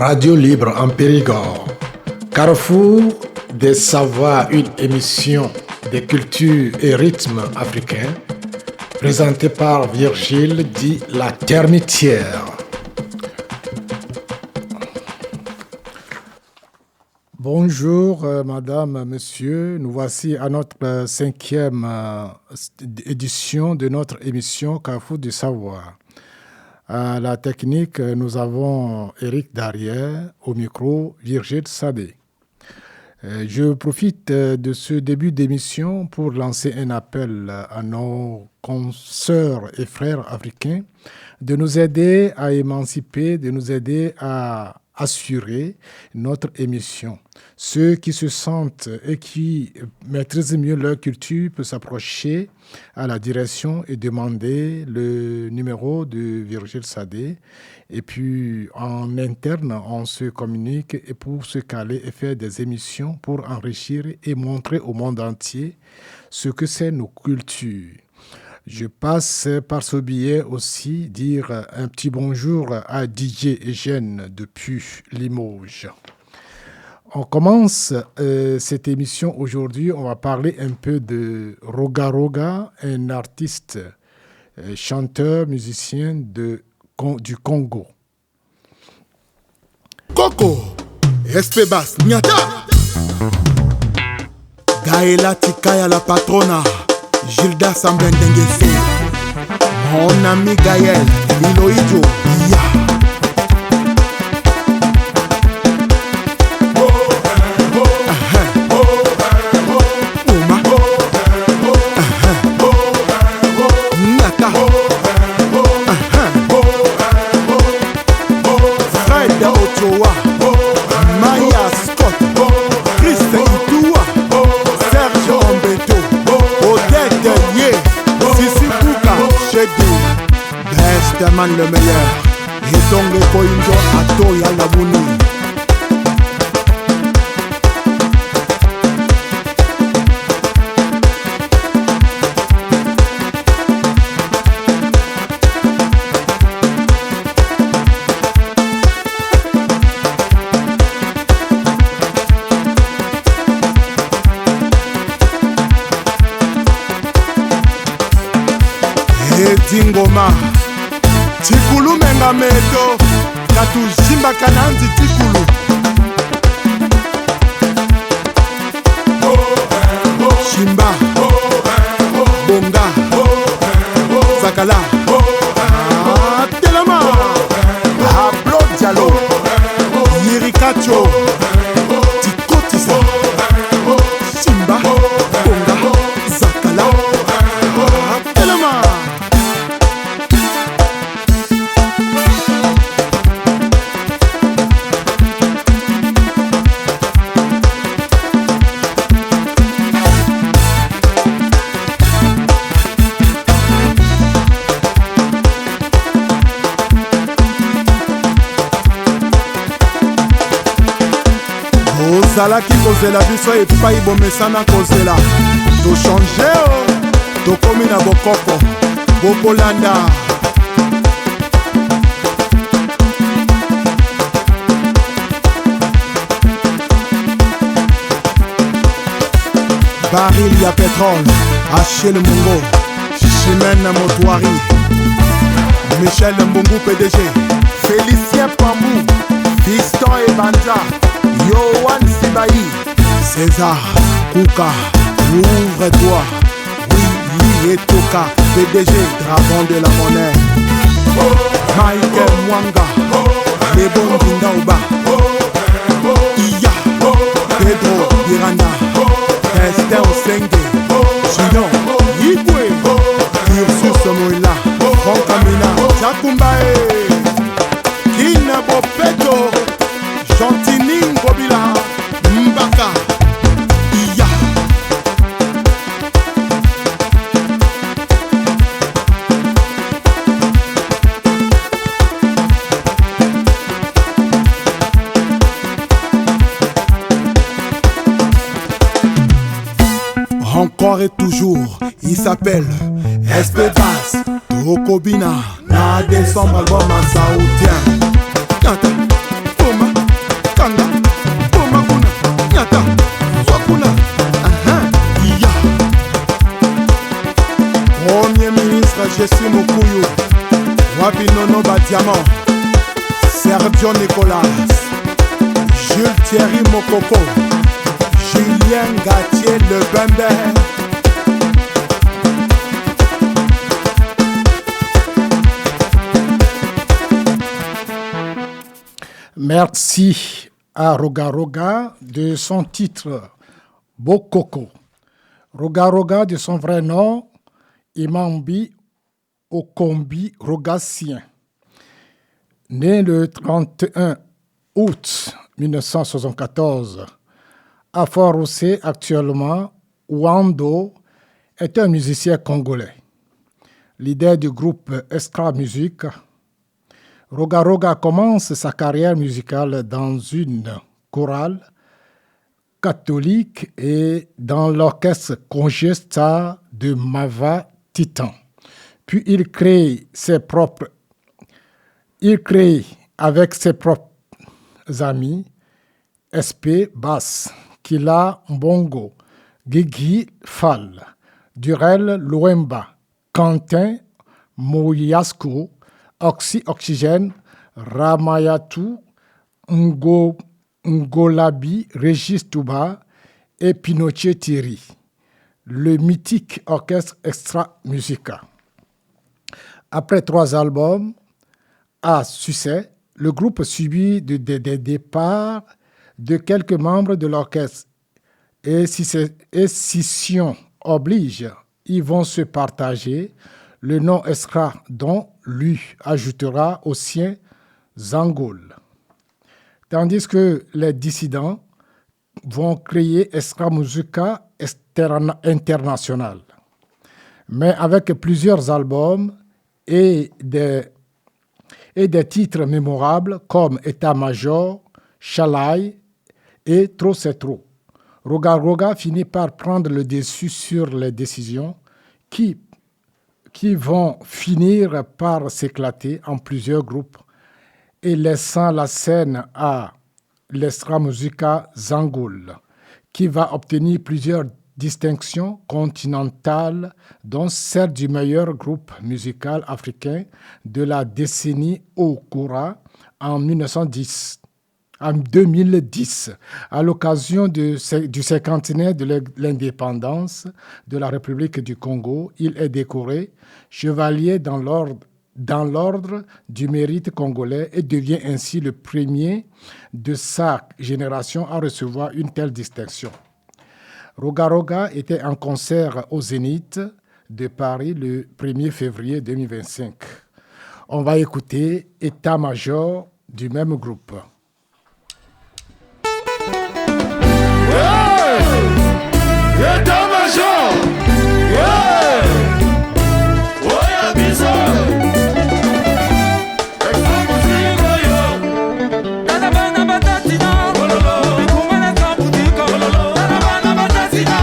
Radio Libre en Périgord. Carrefour des savoirs, une émission des cultures et rythmes africains, présentée par Virgile dit La Termitière. Bonjour madame, monsieur, nous voici à notre cinquième édition de notre émission Carrefour du Savoir. À la technique, nous avons Éric Darrière, au micro Virgile Sadé. Je profite de ce début d'émission pour lancer un appel à nos consoeurs et frères africains de nous aider à émanciper, de nous aider à assurer notre émission. Ceux qui se sentent et qui maîtrisent mieux leur culture peuvent s'approcher à la direction et demander le numéro de Virgile Sadé. Et puis, en interne, on se communique et pour se caler et faire des émissions pour enrichir et montrer au monde entier ce que c'est nos cultures. Je passe par ce biais aussi dire un petit bonjour à DJ Eugène depuis Limoges. On commence cette émission aujourd'hui. On va parler un peu de Roga Roga, un artiste, chanteur, musicien du Congo. Coco, Espebas, Nyata, Gaëla Tikaya la patrona, Gilda Sambendengese, mon ami Gaël, Liloïdjo, Ya. Le meilleur et donc les coïnjo à Toya la Bouni. Et Dingoma Tikulu menga meto Katu jimba kananzi tikulu Shimba Bonga Zakala Telema Ablo Diallo Yirikacho Tikotisa Shimba Bonga Zakala Telema. Ozalaki kozela biso epai bomesana kozela tochange tokomi na bokoko bokolanda baril ya pétrole Achille Mungo Chimène Motoari Michel Mbungu PDG Félicien Pambou Fiston Ebanja Yohan Sibaï, César, Kouka, ouvre-toi, oui, et Toka, PDG, dragon de la monnaie, Michael Mwanga, Lebon Kindaouba, Iya, Pedro Miranda, Esther Osenge, Gino, Yibwe, Ursus Moïla, Franck Amina, Jakumbae, Kina Bopeto, Chantini Ngobila Mbaka Iya. Encore et toujours, il s'appelle Espebas Tokobina. Na décembre album en saoudien. Tata, Oma. Jesse Mukuyu, Wapi Nono Badiamant, Sergio Nicolas, Jules Thierry Mokoko, Julien Gatier Le Bembe. Merci à Roga Roga de son titre Bokoko. Roga Roga de son vrai nom, Imambi Okombi Rogassien. Né le 31 août 1974 à Fort-Roussé, actuellement, Wando est un musicien congolais, leader du groupe Estra Music. Roga Roga commence sa carrière musicale dans une chorale catholique et dans l'orchestre Congesta de Mava Titan. Puis il crée avec ses propres amis SP Bass, Kila Mbongo, Gigi Fall, Durel Louemba, Quentin Moyasko, Oxygène, Ramayatu, Ngolabi, Régis Touba et Pinochet Thierry, le mythique orchestre Extra Musica. Après 3 albums à succès, le groupe subit des départs de quelques membres de l'orchestre et scission oblige, ils vont se partager le nom Estra, dont lui ajoutera au sien Zangol. Tandis que les dissidents vont créer Estra Musica International. Mais avec plusieurs albums et des titres mémorables comme État-major, Chalaï et Trop c'est trop. Roga Roga finit par prendre le dessus sur les décisions qui vont finir par s'éclater en plusieurs groupes et laissant la scène à l'Estra Musica Zangol, qui va obtenir plusieurs distinctions continentales, dont celle du meilleur groupe musical africain de la décennie Okura en 2010, à l'occasion du cinquantenaire de l'indépendance de la République du Congo. Il est décoré chevalier dans l'ordre du mérite congolais et devient ainsi le premier de sa génération à recevoir une telle distinction. Roga Roga était en concert au Zénith de Paris le 1er février 2025. On va écouter État-major du même groupe. État-major, oya biso, extra-musico yo. Tana bana batatina, bikunga na kabutika. Tana bana batatina,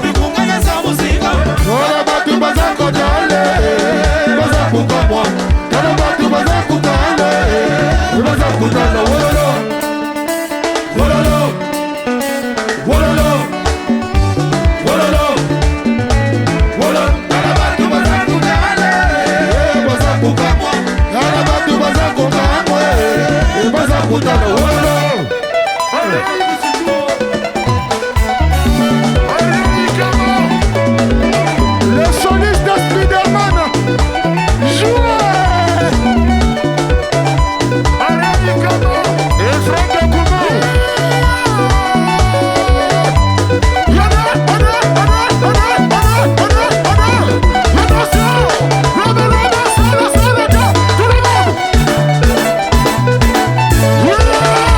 bikunga na samusika. Ora batu bazako dale, bazaku kamwa. Tana batu bazaku dale, bazaku dale. Wololo, wololo, wololo. Le soliste de Spiderman, jouez! Yeah!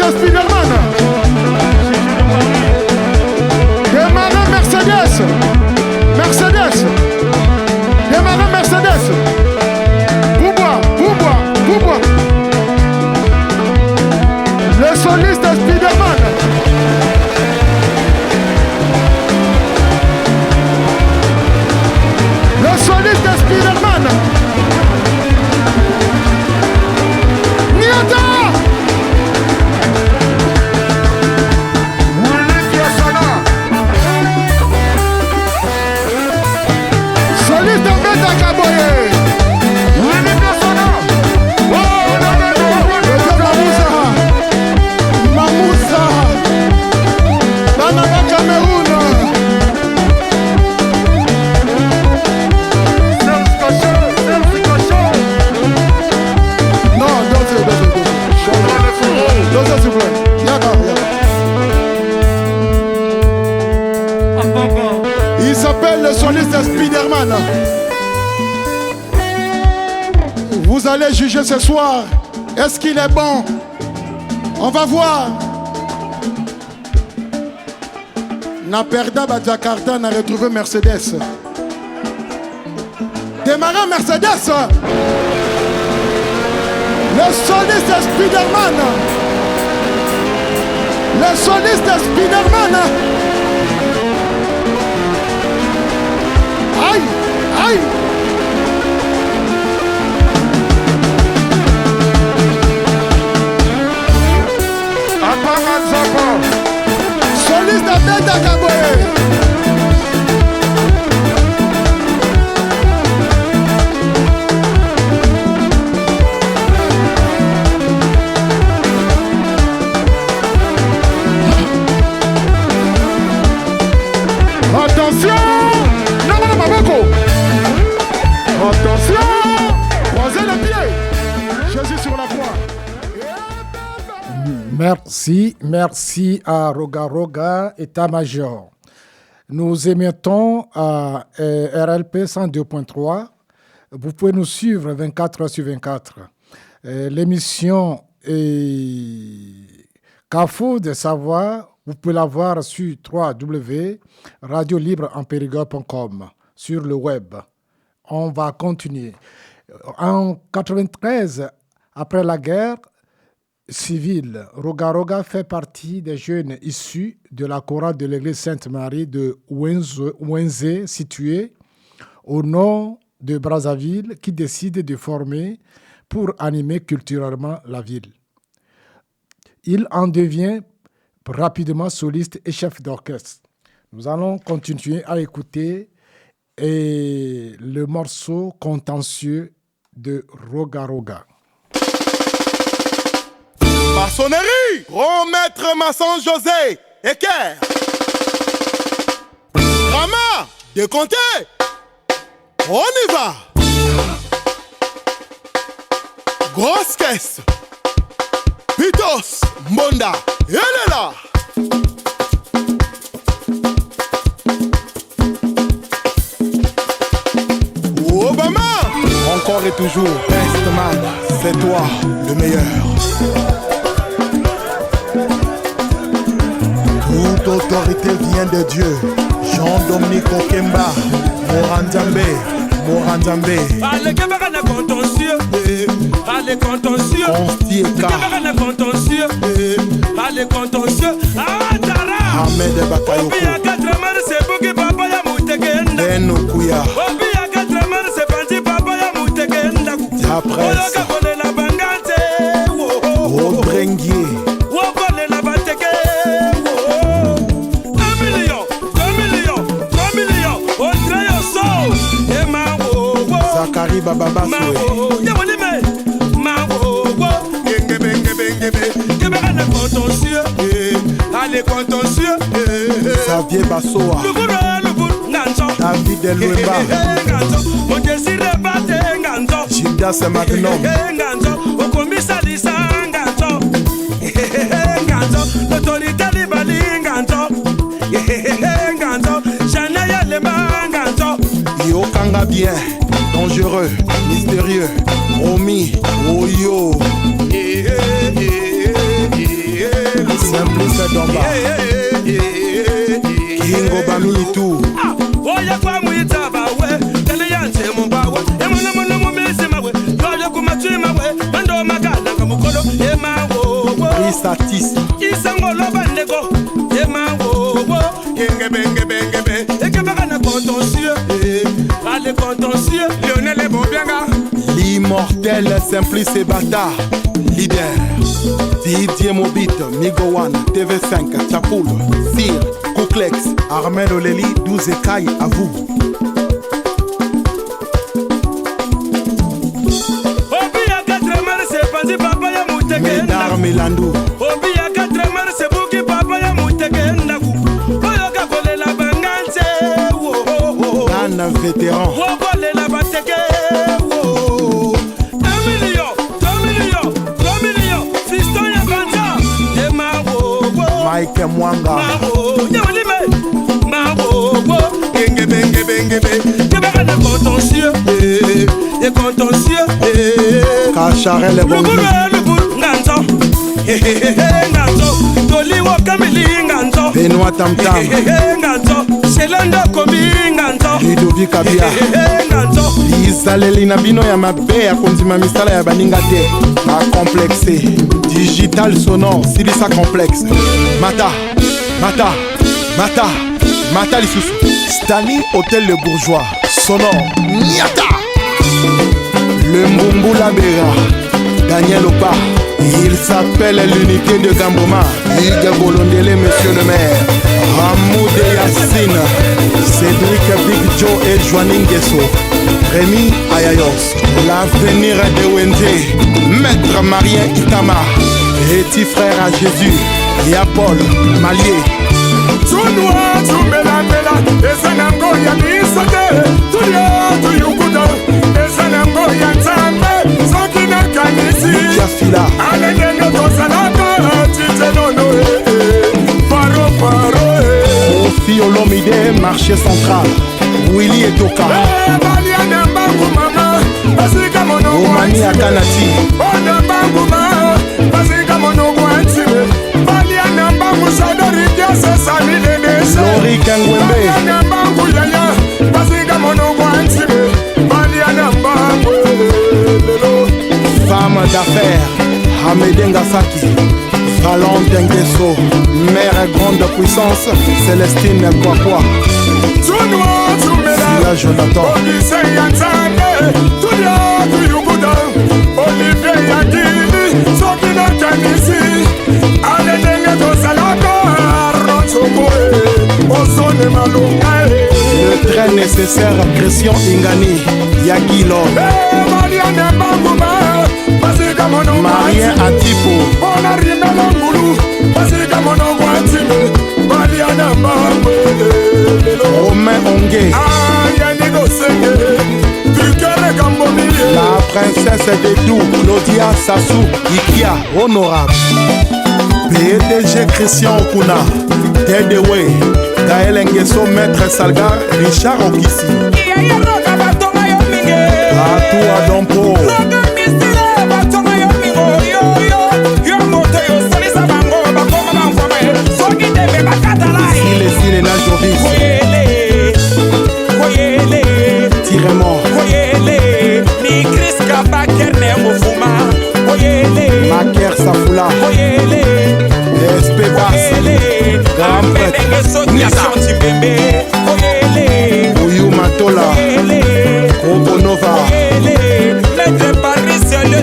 de Spiderman. Démarrer Mercedes. Mercedes. Démarrer Mercedes. Boubois, Boubois, Boubois. Le soliste de Spiderman. Le soliste de Spiderman. Niata. Soliste de Beta Kaboye. Mamoussa. Banana Cameroun. Non, dansez, s'il vous plaît. Yaka. Il s'appelle le soliste de Spiderman. Vous allez juger ce soir. Est-ce qu'il est bon? On va voir. Na perda ba Jakarta n'a retrouvé Mercedes. Démarrer Mercedes. Le soliste de Spiderman. Le soliste de Spiderman. Aïe, aïe. Soliste de Beta Kaboye. Attention! Non, Maboko! Attention! Croisez les pieds! Jésus sur la croix. Merci à Roga Roga, état-major. Nous émettons à RLP 102.3. Vous pouvez nous suivre 24 heures sur 24. L'émission est Carrefour de Savoir. Vous pouvez la voir sur www.radiolibreempérigord.com sur le web. On va continuer. En 93, après la guerre civile, Roga Roga fait partie des jeunes issus de la chorale de l'église Sainte-Marie de Ouenzé, située au nord de Brazzaville, qui décide de former pour animer culturellement la ville. Il en devient rapidement soliste et chef d'orchestre. Nous allons continuer à écouter le morceau contentieux de Roga Roga. Maçonnerie, grand maître maçon José Eker. Rama, décompté. On y va. Grosse caisse. Pitos, Monda, elle est là. Obama. Encore et toujours, best man, c'est toi le meilleur. Toute autorité vient de Dieu. Jean-Dominique Okemba, Morandambe. Allez, Kébara na contentieux. Allez, contentieux. Constieka. Kébara na contentieux. Allez, contentieux. Ah, Tara. Ahmed Bakayoko. Obi ya 4 man, c'est Bouki Papa ya Moutekenda. Benokuya. Obi ya 4 man, c'est Panti Papa ya Moutekenda. Après. Oloka kone la bangante. Rodrengier. Wokone la bateke. 2 millions. 3 millions. On traye au sol. Et ma wo. Zakari Bababa Soué. Allez, contentieux. Xavier Bassoa. David Elouemba. Gildas Magnum. L'autorité libali nganzo. Yokanga bien, dangereux, mystérieux, Romy, Oyo. Lisa Tisi Isango loba ndeko Emango Ngebe Ekebaka na contentieux Allez contentieux Lionel et Bobianga L'immortel Simplice et Bata Leader Didier Mobit Migo One TV5 Chapoul Sir Kouklex Armel Oleli 12 écailles à vous. Médard Mélandou Obi ya 4 mars c'est Bouki papa ya muteke ndaku Oyoka kolela banganze Dan vétéran Kolela bateke 1 million 2 million 3 millions Fiston ya Banza De Maro Mike Mwanga Maro Nyolime Maro Ngebe Kebaka na contentieux Et contentieux Kacharel et Bongi Nganzo Nganzo Toliwo Kamili Nganzo Benoît Tamtam Nganzo Selando Kobi Nganzo Ludovic Abia Nganzo Isaleli na bino ya mabe ya konzima misala ya baninga te complexe digital sonore silisa complexe Mata lisusu Stani Hôtel Le Bourgeois sonore Niata Le Mbumbu Labera Daniel Opa. Il s'appelle l'unité de Gamboma. Ligue Bolondele, monsieur le maire. Hamoud Yassine, Cédric Big Joe et Joanin Guesso. Rémi Ayayos. L'avenir de Wende. Maître Marien Itama. Petit frère à Jésus. Y'a Paul Malier. Fila Ofi Olomide, marché central Willy Etoka Omani Akanati Lori Kangwembe Femme d'affaires, Hamedin Gasaki, Valentin Guesso, mère grande puissance, Célestine Kwakwa. Silla Jonathan. Le très nécessaire Christian Ingani, Yagilo. Marien Atipo Romain Ongué La princesse des Doux Claudia Sassou Ikia honorable PDG Christian Okuna Tedewe Gaël Nguesso Maître Salgar Richard Okisi Atou Adompo Maker Safula SP Bass Grand Prêtre Ouyou Matola Robonova Maître Paris le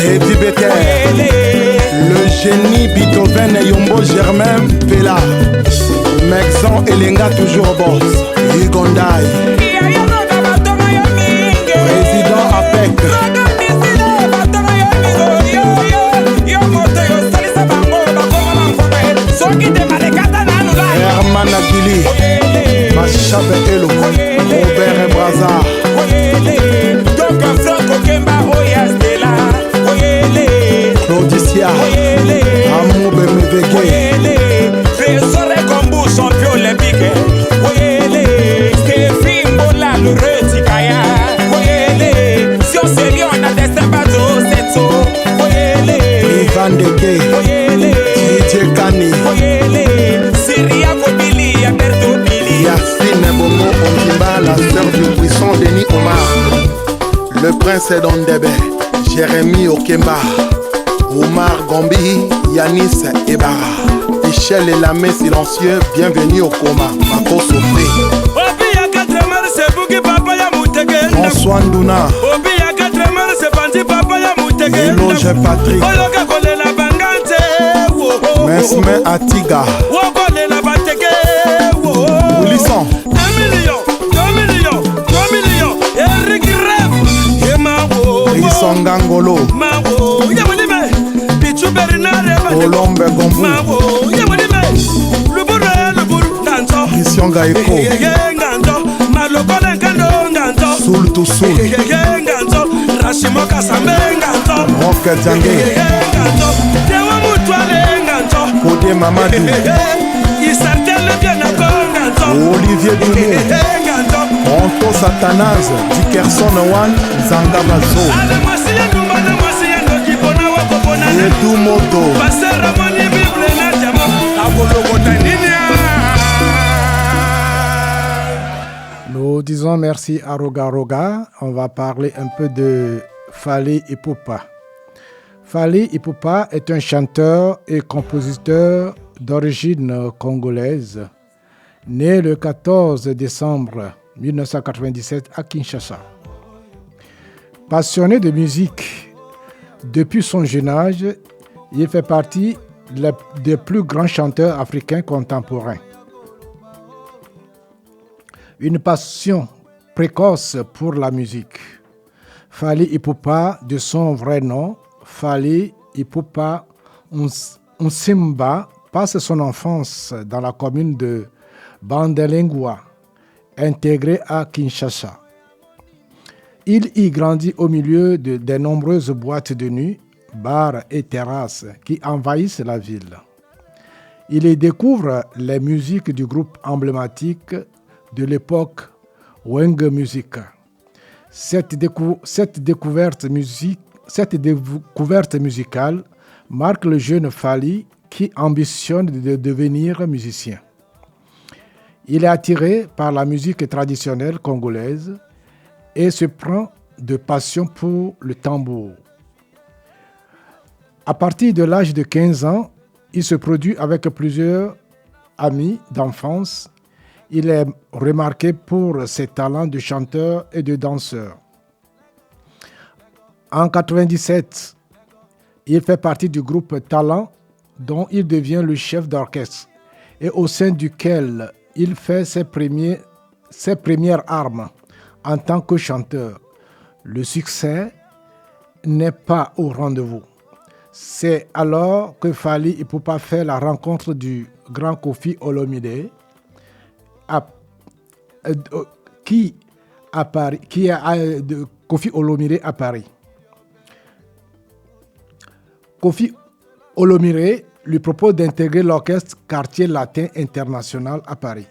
Eddie Becker Le génie Beethoven et Yombo Germain Pella Mexan Elenga toujours boss Ugandai Président APEC Herman Agili Machabe Elo Robert Braza Claudicia Amour Bemevege Trésor Combo champion olympique Stéphine Bola le retikaya Si on se lit on a des sabatos c'est tout Ivan Deke DJ Kani Syria Kobili Alberto Billy Yacine Bongo Ondimba la sœur du puissant Denis Omar Le prince Dondebe Jérémy Okemba Omar Gombi, Yanis Ebara, Michel et la main silencieux, bienvenue au coma. Marco Sofé, Obi ya 4 mars c'est Bouki papa ya Moutege. François Ndouna, Obi ya 4 mars c'est Bandi papa ya Moutege. Eloge Patrick, Oloka kole la bangante. Mesme Atiga, Wokole la bateke. Boulisson, 1 million, 2 millions, 3 millions. Eric Rev. Yemawo. Risonga Ngolo, Mawo. Yamonime. Pichu Bernard. Colombe Gombu, Mawo. Yamonime. Le bourre, danso. Christian Gaeko, Nganzo. Malokole nkando nganzo. Soul to Soul, Nganzo. Rashimoka Sambe nganzo. Rock Djangé, Nganzo. Tewa mutwale nganzo. Kodé Mamadou, Isartele bien nganzo. Olivier Dumont, Nganzo. Ronto Satanaz, Dickerson One, Zanga Bazo, Ale mwasiya numbana mwasiya ndokipona wakopona na. Edu Moto, Pasera moni bible na jamo. Abolokota ninia. Nous disons merci à Roga Roga. On va parler un peu de Fally Ipupa. Fally Ipupa est un chanteur et compositeur d'origine congolaise, né le 14 décembre 1997 à Kinshasa. Passionné de musique depuis son jeune âge, il fait partie des plus grands chanteurs africains contemporains. Une passion précoce pour la musique. Fally Ipupa, de son vrai nom, Fally Ipupa Nsimba, passe son enfance dans la commune de Bandelengwa, intégrée à Kinshasa. Il y grandit au milieu de nombreuses boîtes de nuit, bars et terrasses qui envahissent la ville. Il y découvre les musiques du groupe emblématique de l'époque Wenge Music. Cette découverte musicale marque le jeune Fally qui ambitionne de devenir musicien. Il est attiré par la musique traditionnelle congolaise et se prend de passion pour le tambour. À partir de l'âge de 15 ans, il se produit avec plusieurs amis d'enfance. Il est remarqué pour ses talents de chanteur et de danseur. En 1997, il fait partie du groupe Talent, dont il devient le chef d'orchestre et au sein duquel il fait ses premières armes en tant que chanteur. Le succès n'est pas au rendez-vous. C'est alors que Fally Ipupa fait la rencontre du grand Koffi Olomide, Koffi Olomide à Paris. Koffi Olomide lui propose d'intégrer l'orchestre Quartier Latin International à Paris.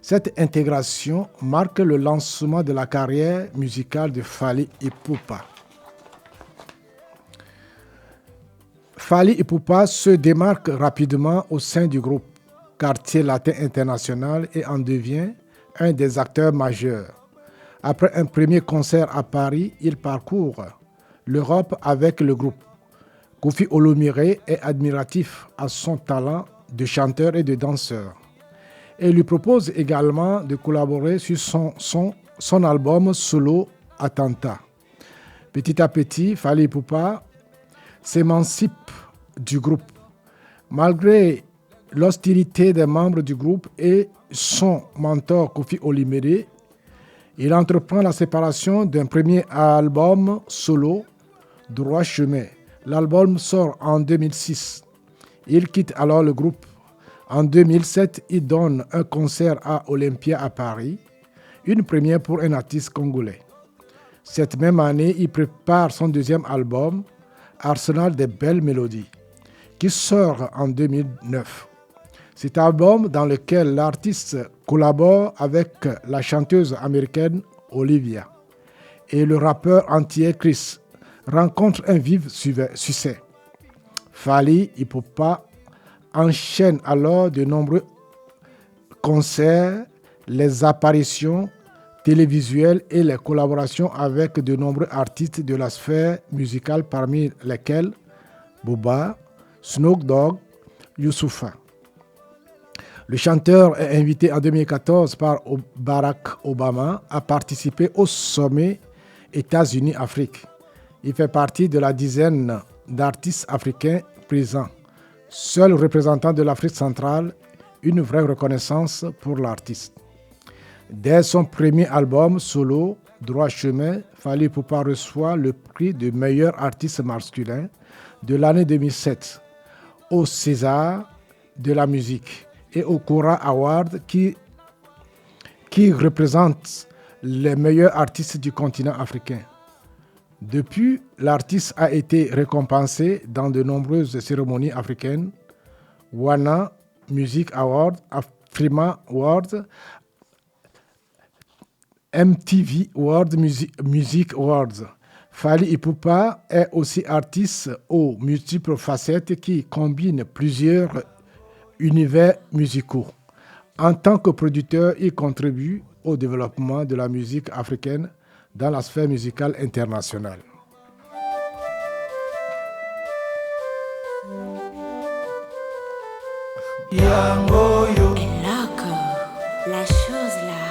Cette intégration marque le lancement de la carrière musicale de Fally Ipupa. Fally Ipupa se démarque rapidement au sein du groupe Quartier Latin International et en devient un des acteurs majeurs. Après un premier concert à Paris, il parcourt l'Europe avec le groupe. Koffi Olomide est admiratif à son talent de chanteur et de danseur et lui propose également de collaborer sur son album solo Attentat. Petit à petit, Fally Ipupa s'émancipe du groupe. Malgré l'hostilité des membres du groupe et son mentor Koffi Olomide, il entreprend la séparation d'un premier album solo, Droit Chemin. L'album sort en 2006. Il quitte alors le groupe. En 2007, il donne un concert à Olympia à Paris, une première pour un artiste congolais. Cette même année, il prépare son deuxième album, Arsenal des belles mélodies, qui sort en 2009. Cet album, dans lequel l'artiste collabore avec la chanteuse américaine Olivia et le rappeur antillais Chris, rencontre un vif succès. Fally Ipupa enchaîne alors de nombreux concerts, les apparitions télévisuelles et les collaborations avec de nombreux artistes de la sphère musicale, parmi lesquels Booba, Snoop Dogg, Youssoupha. Le chanteur est invité en 2014 par Barack Obama à participer au sommet États-Unis-Afrique. Il fait partie de la dizaine d'artistes africains présents. Seul représentant de l'Afrique centrale, une vraie reconnaissance pour l'artiste. Dès son premier album solo, Droit chemin, Fally Ipupa reçoit le prix de meilleur artiste masculin de l'année 2007 au César de la musique et au Cora Award qui représente les meilleurs artistes du continent africain. Depuis, l'artiste a été récompensé dans de nombreuses cérémonies africaines, Wana Music Award, Afrima Award, MTV World Music Awards. Fally Ipupa est aussi artiste aux multiples facettes qui combinent plusieurs univers musicaux. En tant que producteur, il contribue au développement de la musique africaine dans la sphère musicale internationale. Yangoyo et loco, la chose là.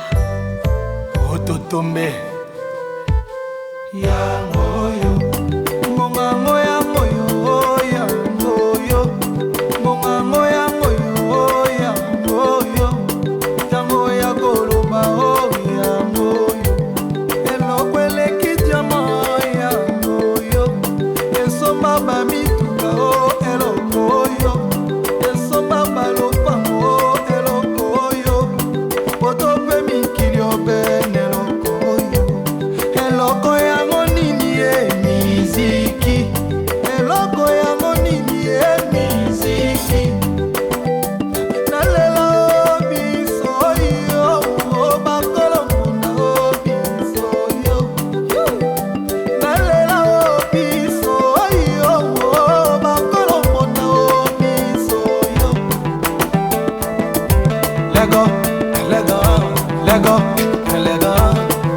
Ototombe Yangoyo Mongango yangoyo Yangoyo Mongango yangoyo Yangoyo Tango ya koloba oh Yangoyo Eloko eleki diama Yangoyo Esomba bamituka oh eloko yo Esomba balopango eloko yo Otope mikili obene eloko yo Eloko yango nini e miziki Eloko yango nini e miziki Nalela o biso yo O bakolo muna o biso yo Nalela o biso yo O bakolo muna o biso yo Lego, Lego, Lego, Lego,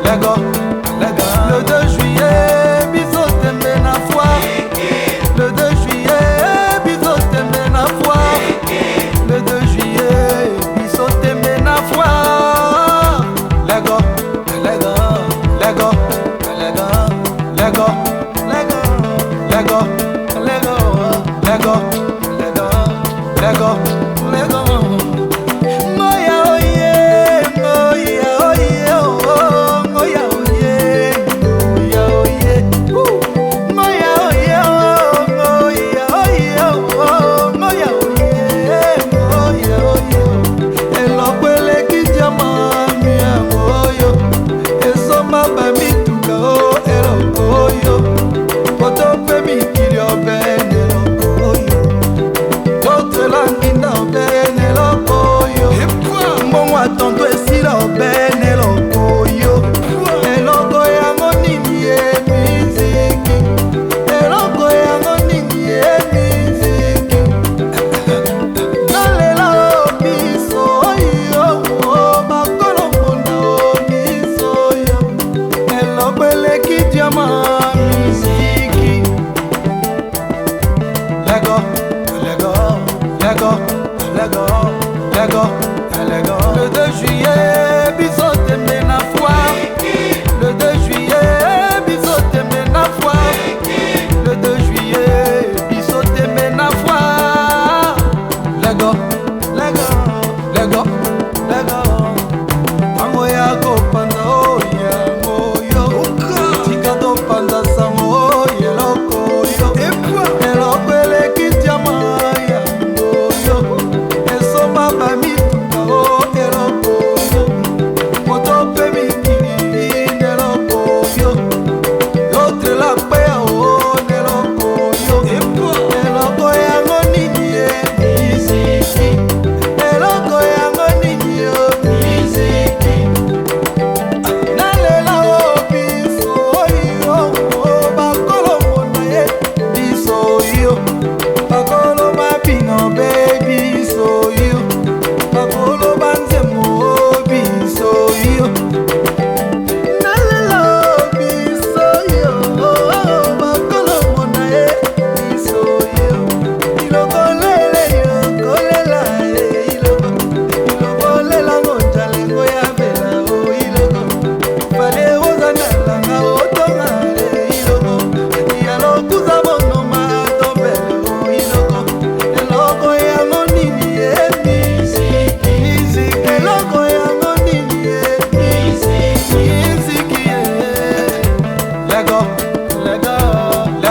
Lego, Lego. Le 2 juillet, bisous tembe na foire. Le 2 juillet, bisous tembe na foire. Le 2 juillet, bisous tembe na foire. Lego, Lego, Lego, Lego, Lego, Lego, Lego, Lego, Lego, Lego, Lego, Lego. Moya oye, moya oye, oh, moya oye, moya oye, moya oye, oh, moya oye, oh, moya oye, moya oye. Eloko eleki diama miangoyo, esomba bamituka oh eloko yo, otope mikili obene eloko yo.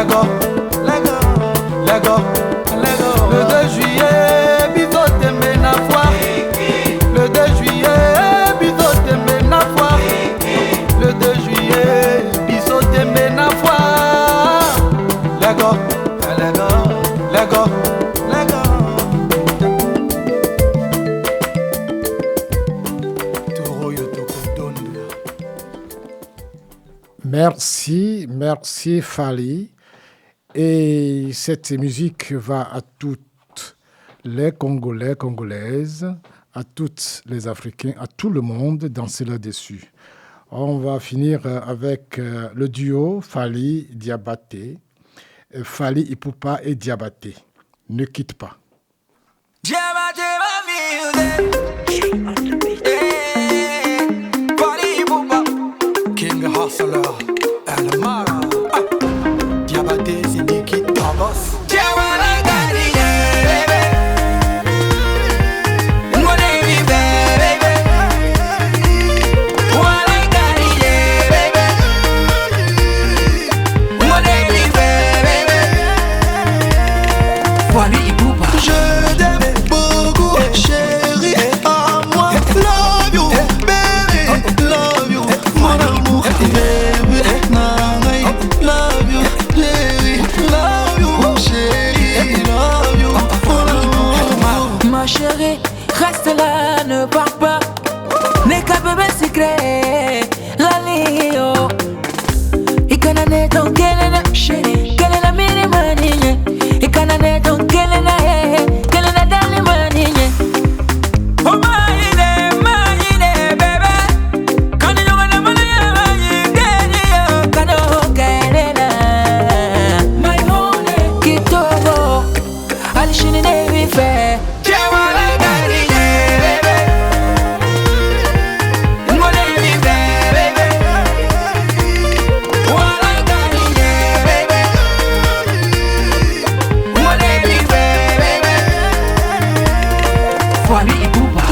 Lego, Lego, Lego, Lego. Le 2 juillet, Bizo Tembe na foi. Le 2 juillet, Bizo Tembe na foi. Le 2 juillet, Bizo Tembe na foi. Lego, Lego, Lego, Lego. Toro Yotoko Dondo. Merci, merci Fally. Et cette musique va à toutes les Congolais, Congolaises, à tous les Africains, à tout le monde danser là-dessus. On va finir avec le duo Fally Diabaté. Fally Ipupa et Diabaté. Ne quitte pas. King Hustler, Elmara, Diabaté, Zindiki, Tabas. Je t'aime beaucoup, chérie, à moi. Love you, baby, love you, mon amour, baby, nangai. Love you, chérie, love you, mon amour. Ma chérie, reste là, ne pars pas. N'est qu'un bébé secret, la Lio. Et quand on est dans quelle est la chérie, quelle est la mini-manie. Et quand on est dans quelle est la quelle est la dalle-manie. Oh, my baby. Quand on est dans la manie, quand on quelle est la. My honey, qui t'ouvre, allez, chérie, n'est pas fait.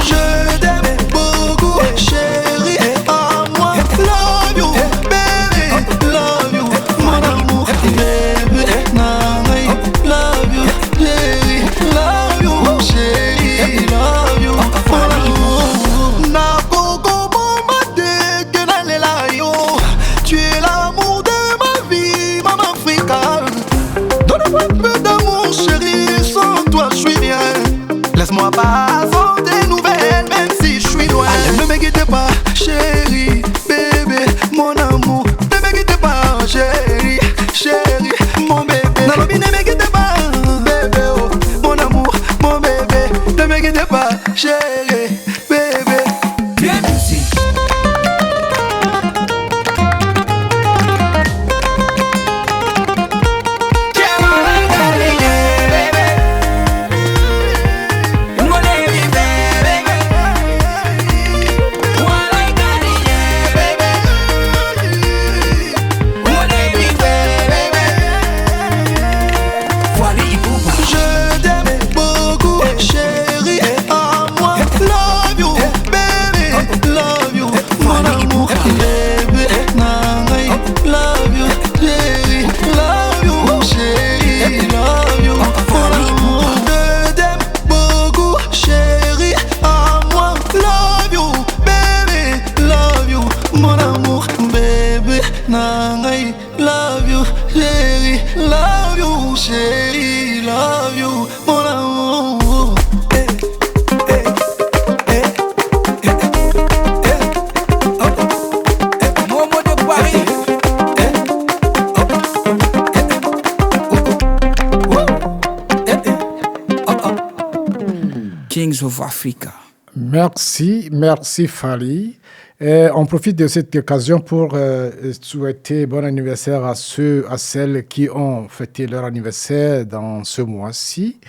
Je t'aime beaucoup, chérie, à moi. Love you, baby, love you, mon amour, baby, nangai. Love you, chérie, love you, mon amour. Na koko bomba de kenalela yo. Tu es l'amour de ma vie, maman Africa. Donne-moi un peu d'amour, chérie, sans toi je suis bien. Laisse-moi pas avoir des nouvelles, même si je suis loin. Ne me quittez pas, chérie, bébé, mon amour. Ne me quittez pas, chérie, chérie, mon bébé. Nalobi, ne me quittez pas, bébé, oh, mon amour, mon bébé. Ne me quittez pas, chérie, bébé. Bien ici. Je t'aime beaucoup, chérie, à moi. Love you, baby, love you, mon amour, baby, nangai. Love you, chérie, love you, mon amour. Je t'aime beaucoup, chérie, à moi. Love you, baby, love you, mon amour, baby, nangai. Love you, chérie, love you, mon amour. Momo de Paris. Kings of Africa. Merci, merci Fally. On profite de cette occasion pour souhaiter bon anniversaire à ceux, à celles qui ont fêté leur anniversaire dans ce mois-ci.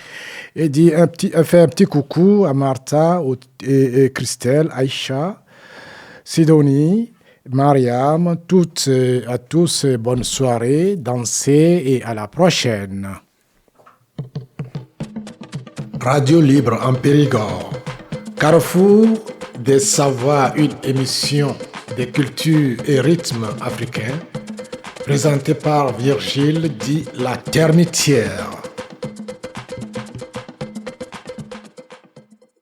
Et fait un petit coucou à Martha et Christelle, Aïcha, Sidonie, Mariam, à tous, bonne soirée, dansez et à la prochaine. Radio Libre en Périgord. Carrefour des savoirs, une émission de culture et rythme africain. présenté par Virgile dit la termitière.